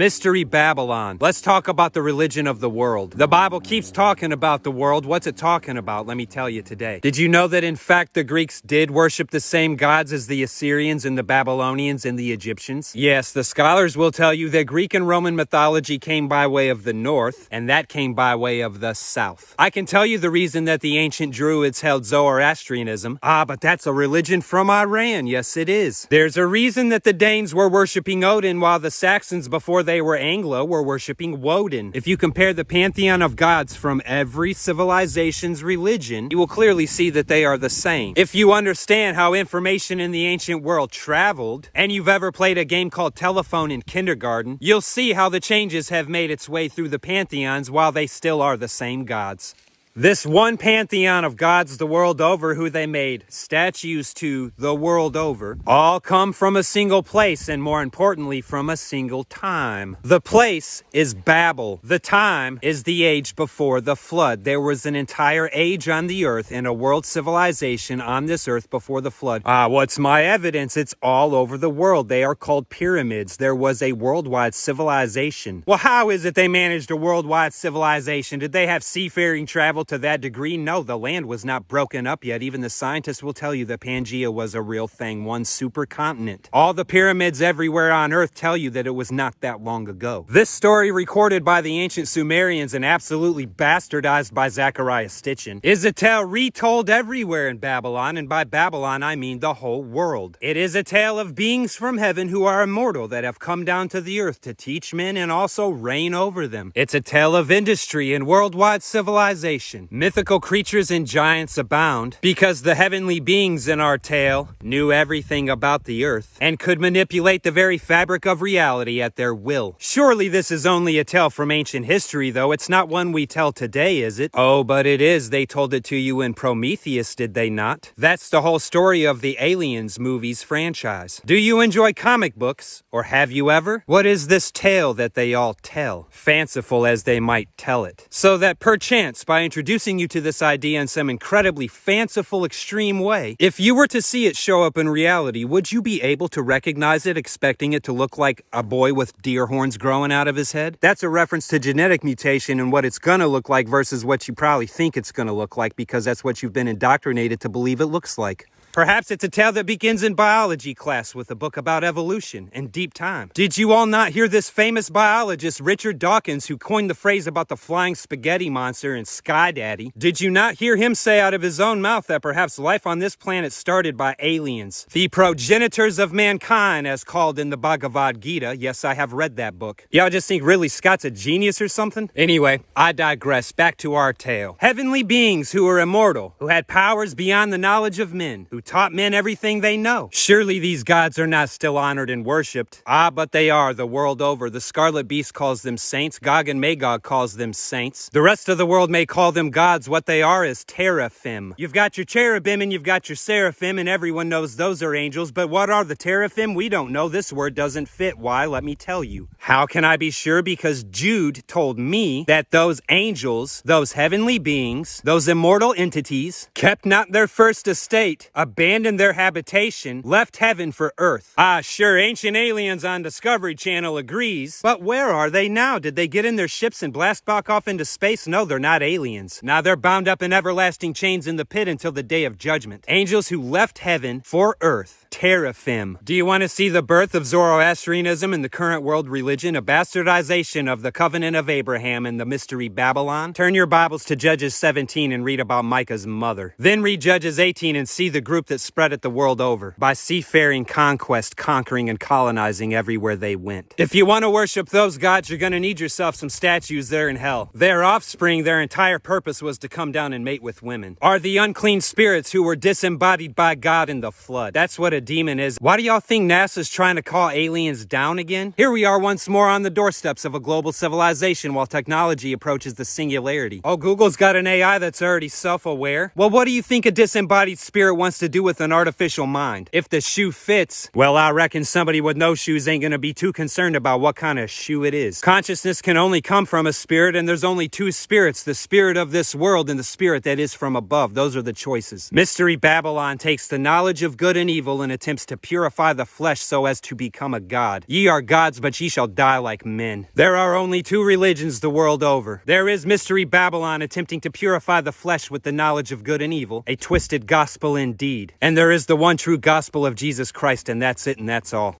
Mystery Babylon. Let's talk about the religion of the world. The Bible keeps talking about the world. What's it talking about? Let me tell you today. Did you know that in fact the Greeks did worship the same gods as the Assyrians and the Babylonians and the Egyptians? Yes, the scholars will tell you that Greek and Roman mythology came by way of the north, and that came by way of the south. I can tell you the reason that the ancient Druids held Zoroastrianism. But that's a religion from Iran. Yes, it is. There's a reason that the Danes were worshiping Odin while the Saxons before they were Anglo were worshiping Woden. If you compare the pantheon of gods from every civilization's religion, you will clearly see that they are the same. If you understand how information in the ancient world traveled, and you've ever played a game called Telephone in kindergarten, you'll see how the changes have made its way through the pantheons while they still are the same gods. This one pantheon of gods the world over who they made statues to the world over all come from a single place, and more importantly from a single time. The place is Babel. The time is the age before the flood. There was an entire age on the earth and a world civilization on this earth before the flood. What's my evidence? It's all over the world. They are called pyramids. There was a worldwide civilization. Well, how is it they managed a worldwide civilization? Did they have seafaring travel to that degree? No, the land was not broken up yet. Even the scientists will tell you that Pangea was a real thing, one supercontinent. All the pyramids everywhere on Earth tell you that it was not that long ago. This story, recorded by the ancient Sumerians and absolutely bastardized by Zecharia Sitchin, is a tale retold everywhere in Babylon, and by Babylon I mean the whole world. It is a tale of beings from heaven who are immortal that have come down to the earth to teach men and also reign over them. It's a tale of industry and worldwide civilization. Mythical creatures and giants abound because the heavenly beings in our tale knew everything about the earth and could manipulate the very fabric of reality at their will. Surely this is only a tale from ancient history, though. It's not one we tell today, is it? Oh, but it is. They told it to you in Prometheus, did they not? That's the whole story of the Aliens movies franchise. Do you enjoy comic books? Or have you ever? What is this tale that they all tell? Fanciful as they might tell it. So that perchance, by introducing you to this idea in some incredibly fanciful, extreme way, if you were to see it show up in reality, would you be able to recognize it, expecting it to look like a boy with deer horns growing out of his head? That's a reference to genetic mutation and what it's gonna look like versus what you probably think it's gonna look like, because that's what you've been indoctrinated to believe it looks like. Perhaps it's a tale that begins in biology class with a book about evolution and deep time. Did you all not hear this famous biologist, Richard Dawkins, who coined the phrase about the flying spaghetti monster and Sky Daddy? Did you not hear him say out of his own mouth that perhaps life on this planet started by aliens, the progenitors of mankind, as called in the Bhagavad Gita? Yes, I have read that book. Y'all just think Ridley Scott's a genius or something? Anyway, I digress. Back to our tale. Heavenly beings who were immortal, who had powers beyond the knowledge of men, who taught men everything they know. Surely these gods are not still honored and worshipped. But they are the world over. The Scarlet Beast calls them saints. Gog and Magog calls them saints. The rest of the world may call them gods. What they are is teraphim. You've got your cherubim and you've got your seraphim, and everyone knows those are angels. But what are the teraphim? We don't know. This word doesn't fit. Why? Let me tell you. How can I be sure? Because Jude told me that those angels, those heavenly beings, those immortal entities, kept not their first estate, abandoned their habitation, left heaven for earth. Sure, Ancient Aliens on Discovery Channel agrees, but where are they now? Did they get in their ships and blast back off into space? No, they're not aliens. Now they're bound up in everlasting chains in the pit until the day of judgment. Angels who left heaven for earth. Teraphim. Do you want to see the birth of Zoroastrianism in the current world religion, a bastardization of the covenant of Abraham and the mystery Babylon? Turn your Bibles to Judges 17 and read about Micah's mother. Then read Judges 18 and see the group that spread it the world over by seafaring conquest, conquering and colonizing everywhere they went. If you want to worship those gods, you're going to need yourself some statues there in hell. Their offspring, their entire purpose was to come down and mate with women, are the unclean spirits who were disembodied by God in the flood. That's what a demon is. Why do y'all think NASA's trying to call aliens down again? Here we are once more on the doorsteps of a global civilization while technology approaches the singularity. Oh, Google's got an AI that's already self-aware. Well, what do you think a disembodied spirit wants to do with an artificial mind. If the shoe fits, well, I reckon somebody with no shoes ain't gonna be too concerned about what kind of shoe it is. Consciousness can only come from a spirit, and there's only two spirits, the spirit of this world and the spirit that is from above. Those are the choices. Mystery Babylon takes the knowledge of good and evil and attempts to purify the flesh so as to become a god. Ye are gods, but ye shall die like men. There are only two religions the world over. There is Mystery Babylon attempting to purify the flesh with the knowledge of good and evil, a twisted gospel indeed. And there is the one true gospel of Jesus Christ, and that's it and that's all.